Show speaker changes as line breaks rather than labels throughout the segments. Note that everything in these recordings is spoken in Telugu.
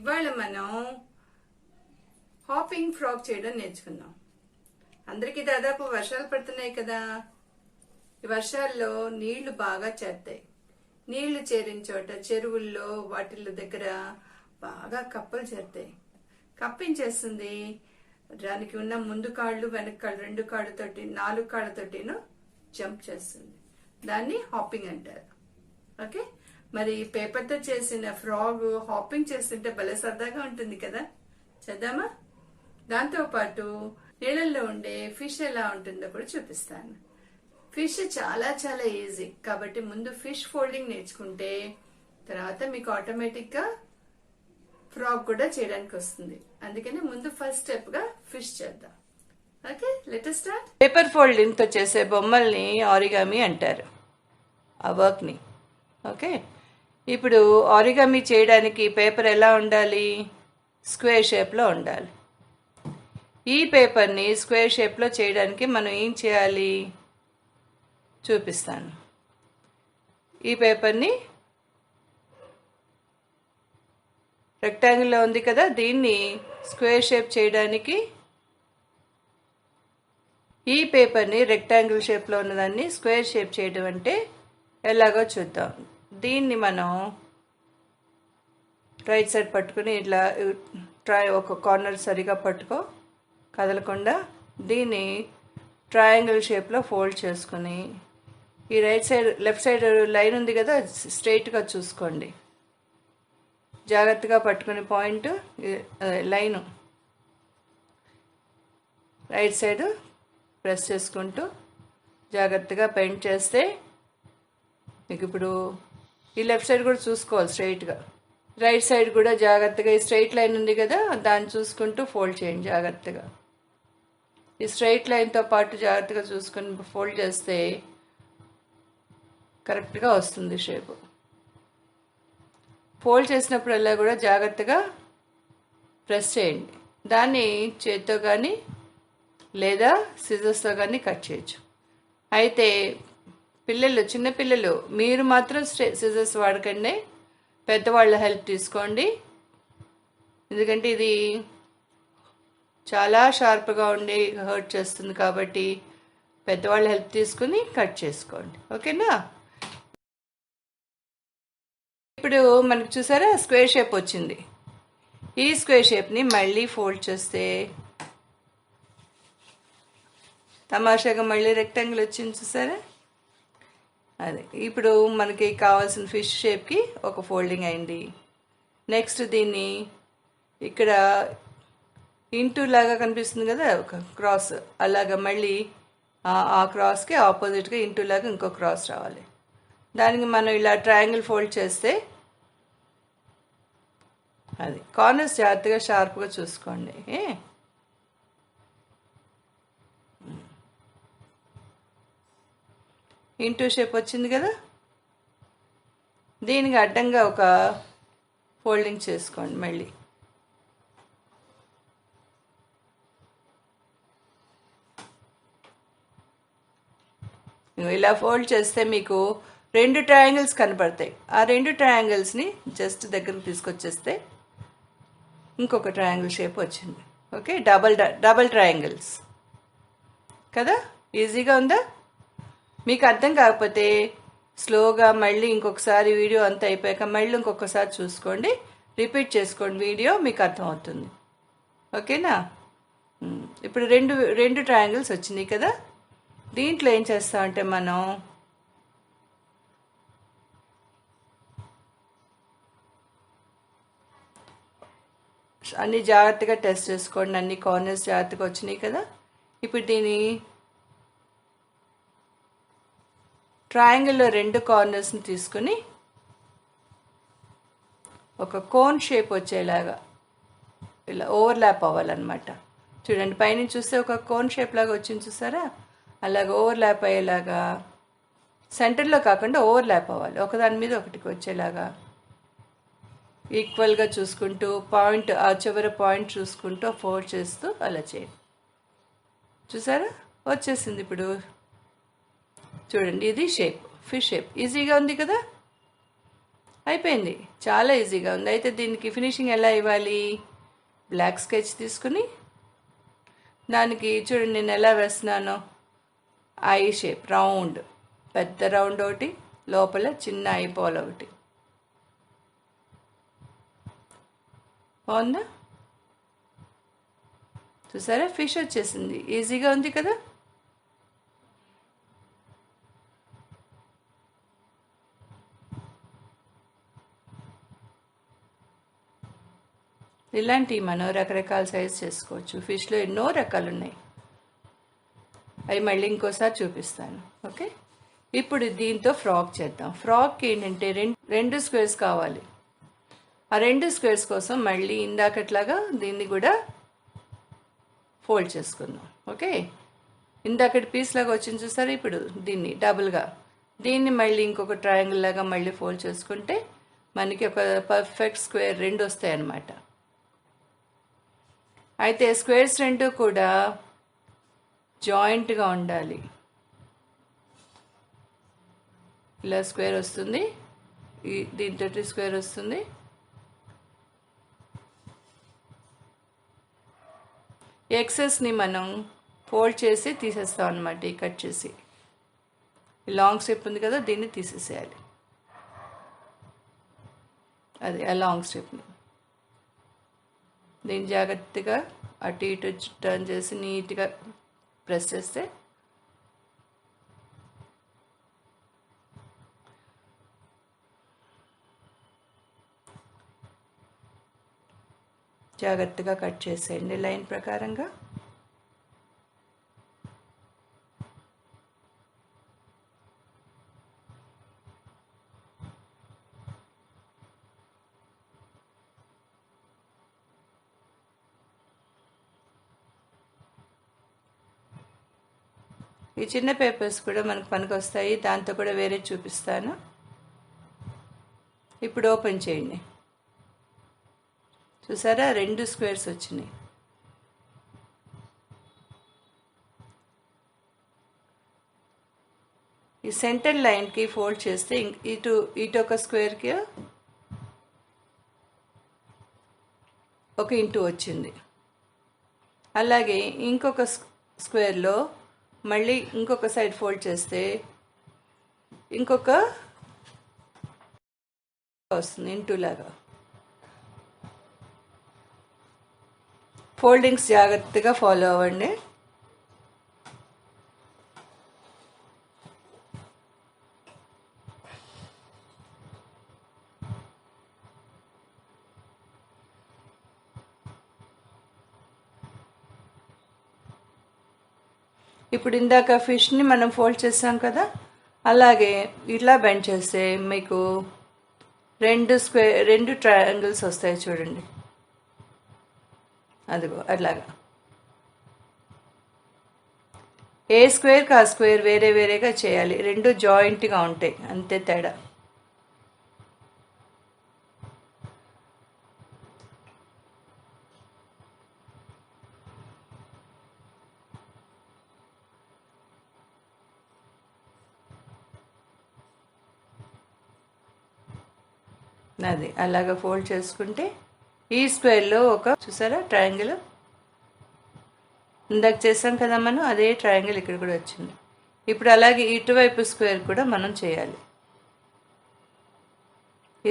ఇవాళ మనం హాపింగ్ ఫ్రాక్ చేయడం నేర్చుకుందాం. అందరికీ దాదాపు వర్షాలు పడుతున్నాయి కదా. ఈ వర్షాల్లో నీళ్లు బాగా చేరుతాయి. నీళ్లు చేరిన చోట చెరువుల్లో వాటిల దగ్గర బాగా కప్పలు చేరుతాయి. కప్పించేస్తుంది. దానికి ఉన్న ముందు కాళ్ళు వెనక కాళ్ళు రెండు కాళ్ళతోటి 4 కాళ్ళతోటిను జంప్ చేస్తుంది. దాన్ని హాపింగ్ అంటారు. ఓకే, మరి పేపర్తో చేసిన ఫ్రాగ్ హాపింగ్ చేస్తుంటే భలే సరదాగా ఉంటుంది కదా. చేద్దామా? దాంతో పాటు నీళ్ళల్లో ఉండే ఫిష్ ఎలా ఉంటుందో కూడా చూపిస్తాను. ఫిష్ చాలా చాలా ఈజీ కాబట్టి ముందు ఫిష్ ఫోల్డింగ్ నేర్చుకుంటే తర్వాత మీకు ఆటోమేటిక్ గా ఫ్రాక్ కూడా చేయడానికి వస్తుంది. అందుకని ముందు ఫస్ట్ స్టెప్ గా ఫిష్ చేద్దాం. Okay, let us start. Paper folding తో చేసే బొమ్మల్ని ఆరిగామి అంటారు, ఆ వర్క్ ని. ఓకే, ఇప్పుడు ఆరిగామి చేయడానికి పేపర్ ఎలా ఉండాలి? స్క్వేర్ షేప్లో ఉండాలి. ఈ పేపర్ని స్క్వేర్ షేప్లో చేయడానికి మనం ఏం చేయాలి చూపిస్తాను. ఈ పేపర్ని రెక్టాంగిల్లో ఉంది కదా, దీన్ని స్క్వేర్ షేప్ చేయడానికి ఈ పేపర్ని రెక్టాంగిల్ షేప్లో ఉన్నదాన్ని స్క్వేర్ షేప్ చేయడం అంటే ఎలాగో చూద్దాం. దీన్ని మనం రైట్ సైడ్ పట్టుకుని ఇట్లా ఒక కార్నర్ సరిగా పట్టుకో, కదలకుండా దీన్ని ట్రయాంగిల్ షేప్లో ఫోల్డ్ చేసుకుని ఈ right side left side line ఉంది కదా, స్ట్రైట్గా చూసుకోండి. జాగ్రత్తగా పట్టుకుని point line right side press చేసుకుంటూ జాగ్రత్తగా పెయింట్ చేస్తే మీకు ఇప్పుడు ఈ లెఫ్ట్ సైడ్ కూడా చూసుకోవాలి స్ట్రైట్గా. రైట్ సైడ్ కూడా జాగ్రత్తగా ఈ స్ట్రైట్ లైన్ ఉంది కదా, దాన్ని చూసుకుంటూ ఫోల్డ్ చేయండి జాగ్రత్తగా. ఈ స్ట్రైట్ లైన్తో పాటు జాగ్రత్తగా చూసుకొని ఫోల్డ్ చేస్తే కరెక్ట్గా వస్తుంది షేపు. ఫోల్డ్ చేసినప్పుడల్లా కూడా జాగ్రత్తగా ప్రెస్ చేయండి. దాన్ని చేతితో కానీ లేదా సిజర్స్తో కానీ కట్ చేయొచ్చు. అయితే చిన్నపిల్లలు మీరు మాత్రం సిజర్స్ వాడకండి, పెద్దవాళ్ళ హెల్ప్ తీసుకోండి. ఎందుకంటే ఇది చాలా షార్ప్గా ఉండి హర్ట్ చేస్తుంది కాబట్టి పెద్దవాళ్ళ హెల్ప్ తీసుకుని కట్ చేసుకోండి. ఓకేనా? ఇప్పుడు మనకు చూసారా స్క్వేర్ షేప్ వచ్చింది. ఈ స్క్వేర్ షేప్ని మళ్ళీ ఫోల్డ్ చేస్తే తమాషాగా మళ్ళీ రెక్టాంగిల్ వచ్చింది. చూసారా? అదే ఇప్పుడు మనకి కావాల్సిన ఫిష్ షేప్కి ఒక ఫోల్డింగ్ అయింది. నెక్స్ట్ దీన్ని ఇక్కడ ఇంటూ లాగా కనిపిస్తుంది కదా, ఒక క్రాస్, అలాగా మళ్ళీ ఆ క్రాస్కి ఆపోజిట్గా ఇంటూ లాగా ఇంకో క్రాస్ రావాలి. దానికి మనం ఇలా ట్రయాంగిల్ ఫోల్డ్ చేస్తే అది కార్నర్స్ జాగ్రత్తగా షార్ప్గా చూసుకోండి. ఇంటూ షేప్ వచ్చింది కదా, దీనికి అడ్డంగా ఒక ఫోల్డింగ్ చేసుకోండి. మళ్ళీ ఇలా ఫోల్డ్ చేస్తే మీకు 2 ట్రయాంగిల్స్ కనపడతాయి. ఆ 2 ట్రయాంగిల్స్ని జస్ట్ దగ్గరకు తీసుకొచ్చేస్తే ఇంకొక ట్రయాంగిల్ షేప్ వచ్చింది. ఓకే, డబల్ ట్రయాంగిల్స్ కదా. ఈజీగా ఉందా? మీకు అర్థం కాకపోతే స్లోగా మళ్ళీ ఇంకొకసారి వీడియో అంతా అయిపోయాక మళ్ళీ ఇంకొకసారి చూసుకోండి, రిపీట్ చేసుకోండి వీడియో, మీకు అర్థమవుతుంది. ఓకేనా? ఇప్పుడు రెండు ట్రయాంగిల్స్ వచ్చినాయి కదా. దీంట్లో ఏం చేస్తామంటే మనం అన్ని జాగ్రత్తగా టెస్ట్ చేసుకోండి. అన్ని కార్నర్స్ జాగ్రత్తగా వచ్చినాయి కదా. ఇప్పుడు దీని ట్రయాంగిల్లో 2 కార్నర్స్ని తీసుకుని ఒక కోన్ షేప్ వచ్చేలాగా ఇలా ఓవర్లాప్ అవ్వాలన్నమాట. చూడండి, పైనుంచి చూస్తే ఒక కోన్ షేప్ లాగా వచ్చింది చూసారా, అలాగ ఓవర్లాప్ అయ్యేలాగా సెంటర్లో కాకుండా ఓవర్లాప్ అవ్వాలి, ఒకదాని మీద ఒకటికి వచ్చేలాగా ఈక్వల్గా చూసుకుంటూ పాయింట్ ఆ చివరి పాయింట్ చూసుకుంటూ ఫోల్డ్ చేస్తూ అలా చేయండి. చూసారా వచ్చేసింది. ఇప్పుడు చూడండి, ఇది షేప్ ఫిష్ షేప్ ఈజీగా ఉంది కదా. అయిపోయింది, చాలా ఈజీగా ఉంది. అయితే దీనికి ఫినిషింగ్ ఎలా ఇవ్వాలి? బ్లాక్ స్కెచ్ తీసుకుని దానికి చూడండి నేను ఎలా వేస్తున్నానో, ఐ షేప్ రౌండ్, పెద్ద రౌండ్ ఒకటి, లోపల చిన్న ఐబాల్ ఒకటి. బాగుందా? చూసారా, ఫిష్ వచ్చేసింది. ఈజీగా ఉంది కదా. ఇలాంటివి మనం రకరకాల సైజ్ చేసుకోవచ్చు. ఫిష్లో ఎన్నో రకాలు ఉన్నాయి, అవి మళ్ళీ ఇంకోసారి చూపిస్తాను. ఓకే, ఇప్పుడు దీంతో ఫ్రాక్ చేద్దాం. ఫ్రాక్కి ఏంటంటే రెండు స్క్వేర్స్ కావాలి. ఆ రెండు స్క్వేర్స్ కోసం మళ్ళీ ఇందాకట్లాగా దీన్ని కూడా ఫోల్డ్ చేసుకుందాం. ఓకే, ఇందాకటి పీస్ లాగా వచ్చింది చూసారా, ఇప్పుడు దీన్ని డబుల్గా, దీన్ని మళ్ళీ ఇంకొక ట్రయాంగిల్ లాగా మళ్ళీ ఫోల్డ్ చేసుకుంటే మనకి ఒక పర్ఫెక్ట్ స్క్వేర్ రెండు వస్తాయి అన్నమాట. అయితే స్క్వేర్స్ రెండు కూడా జాయింట్గా ఉండాలి. ఇలా స్క్వేర్ వస్తుంది, దీంతో స్క్వేర్ వస్తుంది. ఎక్సెస్ని మనం ఫోల్డ్ చేసి తీసేస్తాం అనమాట. ఈ కట్ చేసి లాంగ్ స్ట్రిప్ ఉంది కదా, దీన్ని తీసేసేయాలి. అది ఆ లాంగ్ స్ట్రిప్ని దీన్ని జాగ్రత్తగా అటు ఇటు టర్న్ చేసి నీట్గా ప్రెస్ చేస్తే జాగ్రత్తగా కట్ చేసేయండి లైన్ ప్రకారంగా. ఈ చిన్న పేపర్స్ కూడా మనకు పనికి వస్తాయి, దాంతో కూడా వేరే చూపిస్తాను. ఇప్పుడు ఓపెన్ చేయండి. చూసారా, రెండు స్క్వేర్స్ వచ్చినాయి. ఈ సెంటర్ లైన్కి ఫోల్డ్ చేస్తే ఇటు ఒక స్క్వేర్కి ఒక ఇంటూ వచ్చింది. అలాగే ఇంకొక స్క్వేర్లో మళ్ళీ ఇంకొక సైడ్ ఫోల్డ్ చేస్తే ఇంకొక వస్తుంది ఇంటూ లాగా. ఫోల్డింగ్స్ జాగ్రత్తగా ఫాలో అవ్వండి. ఇప్పుడు ఇందాక ఫిష్ని మనం ఫోల్డ్ చేసాం కదా, అలాగే ఇట్లా బెండ్ చేస్తే మీకు రెండు ట్రయాంగిల్స్ వస్తాయి చూడండి. అదిగో అట్లాగా. ఏ స్క్వేర్కి ఆ స్క్వేర్ వేరే వేరేగా చేయాలి, రెండు జాయింట్గా ఉంటాయి, అంతే తేడా. అది అలాగా ఫోల్డ్ చేసుకుంటే ఈ స్క్వేర్లో ఒక చూసారా ట్రయాంగిల్ ఇందాక చేసాం కదా మనం, అదే ట్రయాంగిల్ ఇక్కడ కూడా వచ్చింది. ఇప్పుడు అలాగే ఇటువైపు స్క్వేర్ కూడా మనం చేయాలి.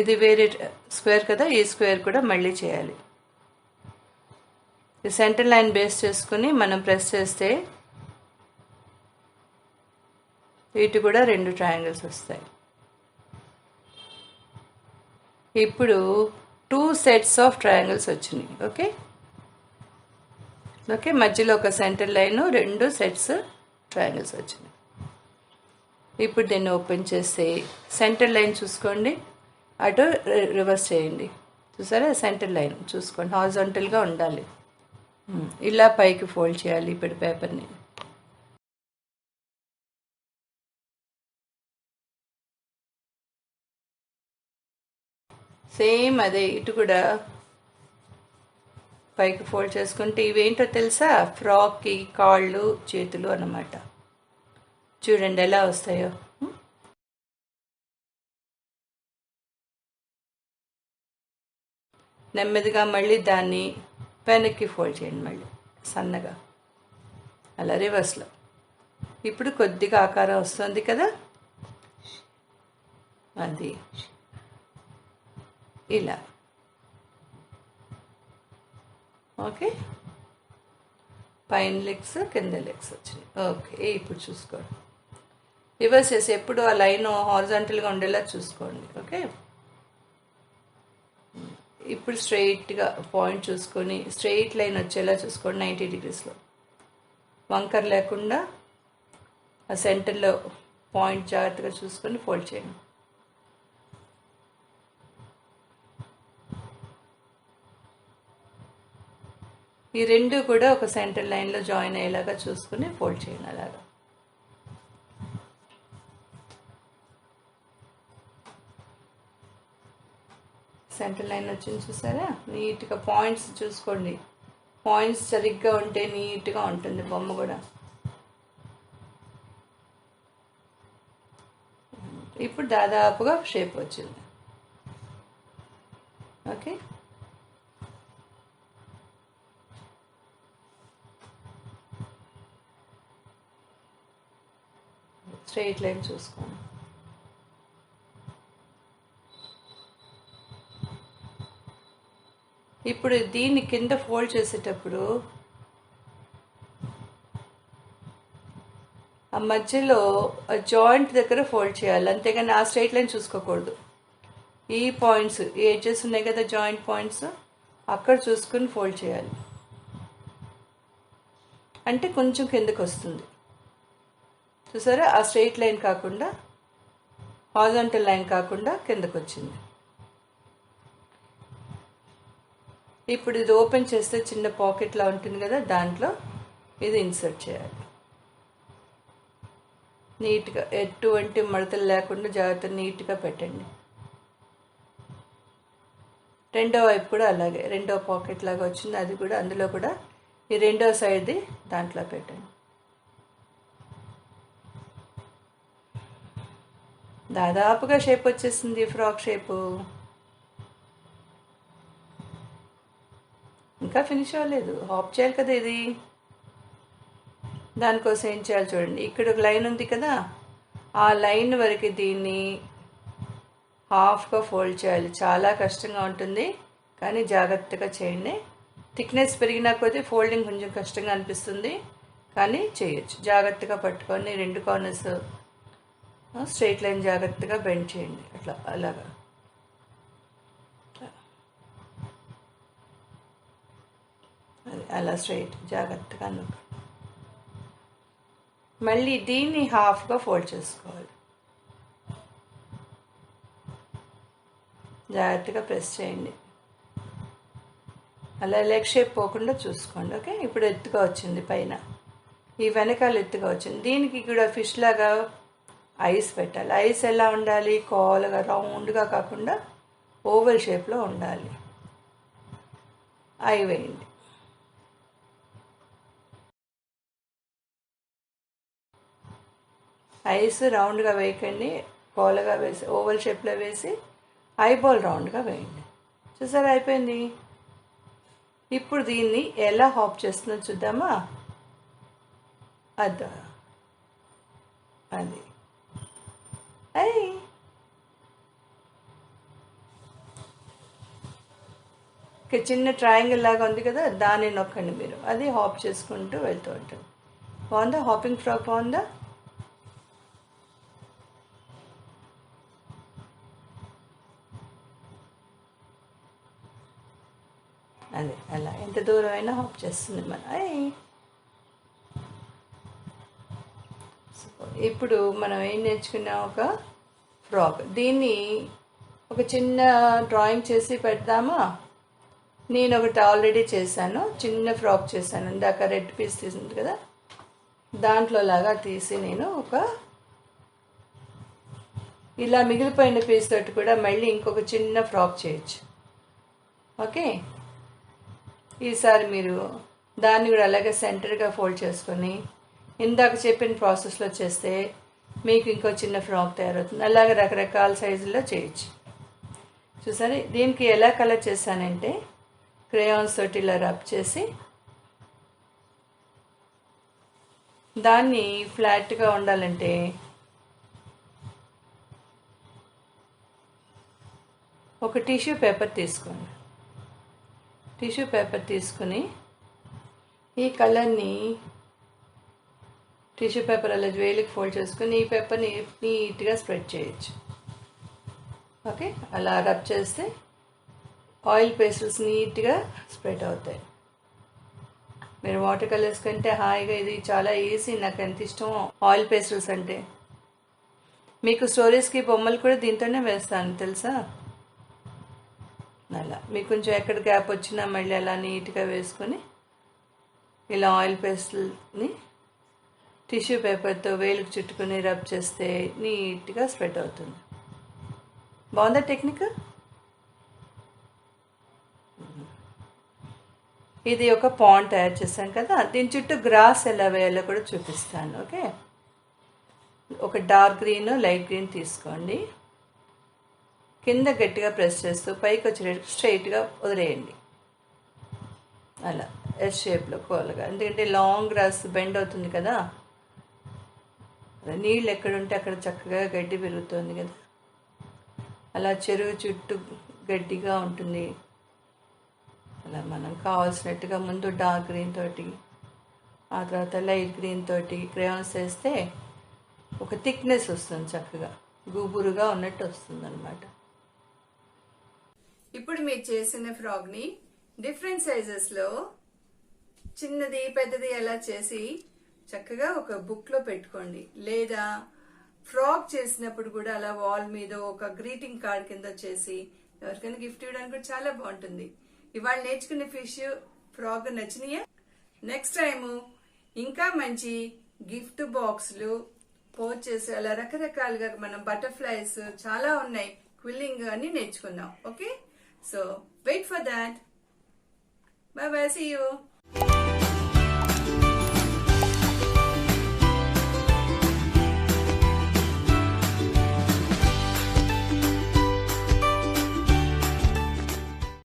ఇది వేరే స్క్వేర్ కదా, ఈ స్క్వేర్ కూడా మళ్ళీ చేయాలి. ఈ సెంటర్ లైన్ బేస్ చేసుకుని మనం ప్రెస్ చేస్తే ఇటు కూడా రెండు ట్రయాంగిల్స్ వస్తాయి. ఇప్పుడు 2 సెట్స్ ఆఫ్ ట్రయాంగిల్స్ వచ్చినాయి. ఓకే ఓకే, మధ్యలో ఒక సెంటర్ లైన్, రెండు సెట్స్ ట్రయాంగిల్స్ వచ్చినాయి. ఇప్పుడు దీన్ని ఓపెన్ చేస్తే సెంటర్ లైన్ చూసుకోండి, అటు రివర్స్ చేయండి. చూసారా, సెంటర్ లైన్ చూసుకోండి, హారిజాంటల్గా ఉండాలి. ఇలా పైకి ఫోల్డ్ చేయాలి ఇప్పుడు పేపర్ని. సేమ్ అదే ఇటు కూడా పైకి ఫోల్డ్ చేసుకుంటే ఇవేంటో తెలుసా, ఫ్రాక్కి కాళ్ళు చేతులు అన్నమాట. చూడండి ఎలా వస్తాయో. నెమ్మదిగా మళ్ళీ దాన్ని వెనక్కి ఫోల్డ్ చేయండి, మళ్ళీ సన్నగా అలా రివర్స్లో. ఇప్పుడు కొద్దిగా ఆకారం వస్తుంది కదా, అది ఇలా. ఓకే, పైన లెగ్స్ కింద లెగ్స్ వచ్చినాయి. ఓకే, ఇప్పుడు చూసుకోండి, రివర్స్ చేసి ఎప్పుడు ఆ లైన్ హారిజాంటల్గా ఉండేలా చూసుకోండి. ఓకే, ఇప్పుడు స్ట్రైట్గా పాయింట్ చూసుకొని స్ట్రైట్ లైన్ వచ్చేలా చూసుకోండి, 90 degreesలో, వంకర్ లేకుండా ఆ సెంటర్లో పాయింట్ జాగ్రత్తగా చూసుకొని ఫోల్డ్ చేయండి. ఈ రెండు కూడా ఒక సెంటర్ లైన్లో జాయిన్ అయ్యేలాగా చూసుకుని ఫోల్డ్ చేయండి. అలాగా సెంటర్ లైన్ వచ్చింది చూసారా, నీట్గా పాయింట్స్ చూసుకోండి, పాయింట్స్ సరిగ్గా ఉంటే నీట్గా ఉంటుంది బొమ్మ కూడా. ఇప్పుడు దాదాపుగా షేప్ వచ్చింది. ఓకే, స్ట్రైట్ లైన్ చూసుకోండి. ఇప్పుడు దీన్ని కింద ఫోల్డ్ చేసేటప్పుడు ఆ మధ్యలో జాయింట్ దగ్గర ఫోల్డ్ చేయాలి, అంతేగాని ఆ స్ట్రైట్ లైన్ చూసుకోకూడదు. ఈ పాయింట్స్, ఈ ఎడ్జెస్ ఉన్నాయి కదా జాయింట్ పాయింట్స్, అక్కడ చూసుకుని ఫోల్డ్ చేయాలి. అంటే కొంచెం కిందకు వస్తుంది చూసారా, ఆ స్ట్రైట్ లైన్ కాకుండా హారిజాంటల్ లైన్ కాకుండా కిందకు వచ్చింది. ఇప్పుడు ఇది ఓపెన్ చేస్తే చిన్న పాకెట్లా ఉంటుంది కదా, దాంట్లో ఇది ఇన్సర్ట్ చేయాలి. నీట్గా ఎటువంటి మడతలు లేకుండా జాగ్రత్తగా నీట్గా పెట్టండి. రెండో వైపు కూడా అలాగే, రెండో పాకెట్ లాగా వచ్చింది, అది కూడా అందులో కూడా ఈ రెండో సైడ్ది దాంట్లో పెట్టండి. దాదాపుగా షేప్ వచ్చేసింది, ఫ్రాక్ షేపు. ఇంకా ఫినిష్ అవ్వలేదు, హాప్ చేయాలి కదా ఇది. దానికోసం ఏం చేయాలి చూడండి, ఇక్కడ ఒక లైన్ ఉంది కదా, ఆ లైన్ వరకు దీన్ని హాఫ్గా ఫోల్డ్ చేయాలి. చాలా కష్టంగా ఉంటుంది కానీ జాగ్రత్తగా చేయండి. థిక్నెస్ పెరిగినా కొద్దీ ఫోల్డింగ్ కొంచెం కష్టంగా అనిపిస్తుంది కానీ చేయొచ్చు. జాగ్రత్తగా పట్టుకొని రెండు కార్నర్స్ స్ట్రైట్ లైన్ జాగ్రత్తగా బెండ్ చేయండి, అట్లా అలాగా. అలా స్ట్రైట్ జాగ్రత్తగా నొక్కు. మళ్ళీ దీన్ని హాఫ్గా ఫోల్డ్ చేసుకోవాలి, జాగ్రత్తగా ప్రెస్ చేయండి. అలా లెగ్ షేప్ పోకుండా చూసుకోండి. ఓకే, ఇప్పుడు ఎత్తుగా వచ్చింది పైన, ఈ వెనకాల ఎత్తుగా వచ్చింది. దీనికి కూడా ఫిష్ లాగా ఐస్ పెట్టాలి. ఐస్ ఎలా ఉండాలి, కోలగా రౌండ్గా కాకుండా ఓవల్ షేప్లో ఉండాలి. ఐ వేయండి. ఐస్ రౌండ్గా వేయకండి, కోలగా వేసి ఓవల్ షేప్లో వేసి ఐబాల్ రౌండ్గా వేయండి. చూసారా, అయిపోయింది. ఇప్పుడు దీన్ని ఎలా హాప్ చేస్తుందో చూద్దామా. అది అయ్యి చిన్న ట్రయాంగిల్ లాగా ఉంది కదా, దాన్ని నొక్కండి మీరు, అది హాప్ చేసుకుంటూ వెళ్తూ ఉంటుంది. బాగుందా హాపింగ్ ఫ్రాక్, బాగుందా? అదే అలా ఎంత దూరం అయినా హాప్ చేస్తుంది మన. ఇప్పుడు మనం ఏం నేర్చుకున్నాం, ఒక ఫ్రాక్. దీన్ని ఒక చిన్న డ్రాయింగ్ చేసి పెడదామా. నేను ఒకటి ఆల్రెడీ చేశాను, చిన్న ఫ్రాక్ చేశాను. ఇందాక రెడ్ పీస్ తీసింది కదా, దాంట్లో లాగా తీసి నేను ఒక ఇలా మిగిలిపోయిన పీస్ తోటి కూడా మళ్ళీ ఇంకొక చిన్న ఫ్రాక్ చేయొచ్చు. ఓకే, ఈసారి మీరు దాన్ని కూడా అలాగే సెంటర్గా ఫోల్డ్ చేసుకొని ఇందాక చెప్పిన ప్రాసెస్లో చేస్తే మీకు ఇంకో చిన్న ఫ్రాక్ తయారవుతుంది. అలాగే రకరకాల సైజుల్లో చేయొచ్చు. చూసారా, దీనికి ఎలా కలర్ చేశానంటే క్రేయాన్స్ తోటి ఇలా రబ్ చేసి దాన్ని ఫ్లాట్గా ఉండాలంటే ఒక టిష్యూ పేపర్ తీసుకోండి. టిష్యూ పేపర్ తీసుకుని ఈ కలర్ని టిష్యూ పేపర్ అలా వేలికి ఫోల్డ్ చేసుకుని ఈ పేపర్ని నీట్గా స్ప్రెడ్ చేయొచ్చు. ఓకే, అలా రబ్ చేస్తే ఆయిల్ పేస్టల్స్ నీట్గా స్ప్రెడ్ అవుతాయి. మీరు వాటర్ కలర్స్ కంటే హాయిగా ఇది చాలా ఈజీ. నాకు ఎంత ఇష్టం ఆయిల్ పేస్టల్స్ అంటే. మీకు స్టోరీస్కి బొమ్మలు కూడా దీంతోనే వేస్తాను తెలుసా. అలా మీకు కొంచెం ఎక్కడ గ్యాప్ వచ్చినా మళ్ళీ అలా నీట్గా వేసుకొని ఇలా ఆయిల్ పేస్టల్ని టిష్యూ పేపర్తో వేలుకు చుట్టుకొని రబ్ చేస్తే నీట్గా స్ప్రెడ్ అవుతుంది. బాగుందా టెక్నిక్? ఇది ఒక పాండ్ తయారు చేశాను కదా, దీని చుట్టూ గ్రాస్ ఎలా వేయాలో కూడా చూపిస్తాను. ఓకే, ఒక డార్క్ గ్రీన్ లైట్ గ్రీన్ తీసుకోండి. కింద గట్టిగా ప్రెస్ చేస్తూ పైకి వచ్చేటట్టు స్ట్రైట్గా వదిలేయండి. అలా ఎస్ షేప్లో కోలగా, ఎందుకంటే లాంగ్ గ్రాస్ బెండ్ అవుతుంది కదా. నీళ్ళు ఎక్కడుంటే అక్కడ చక్కగా గడ్డి పెరుగుతుంది కదా. అలా చెరువు చుట్టూ గడ్డిగా ఉంటుంది. అలా మనం కావాల్సినట్టుగా ముందు డార్క్ గ్రీన్ తోటి ఆ తర్వాత లైట్ గ్రీన్ తోటి క్రేయాన్స్ వేస్తే ఒక థిక్నెస్ వస్తుంది, చక్కగా గుబురుగా ఉన్నట్టు వస్తుంది అనమాట. ఇప్పుడు మీరు చేసిన ఫ్రాక్ని డిఫరెంట్ సైజెస్లో చిన్నది పెద్దది ఎలా చేసి చక్కగా ఒక బుక్లో పెట్టుకోండి. లేదా ఫ్రాక్ చేసినప్పుడు కూడా అలా వాల్ మీద ఒక గ్రీటింగ్ కార్డ్ కింద చేసి ఎవరికైనా గిఫ్ట్ ఇవ్వడానికి కూడా చాలా బాగుంటుంది. ఇవాళ నేర్చుకునే ఫిష్ ఫ్రాక్ నచ్చినాయా? నెక్స్ట్ టైము ఇంకా మంచి గిఫ్ట్ బాక్స్లు పోస్ట్ చేసి అలా రకరకాలుగా మనం బటర్ఫ్లైస్ చాలా ఉన్నాయి, క్విల్లింగ్ అని నేర్చుకుందాం. Okay, so wait for that. Bye bye, see you.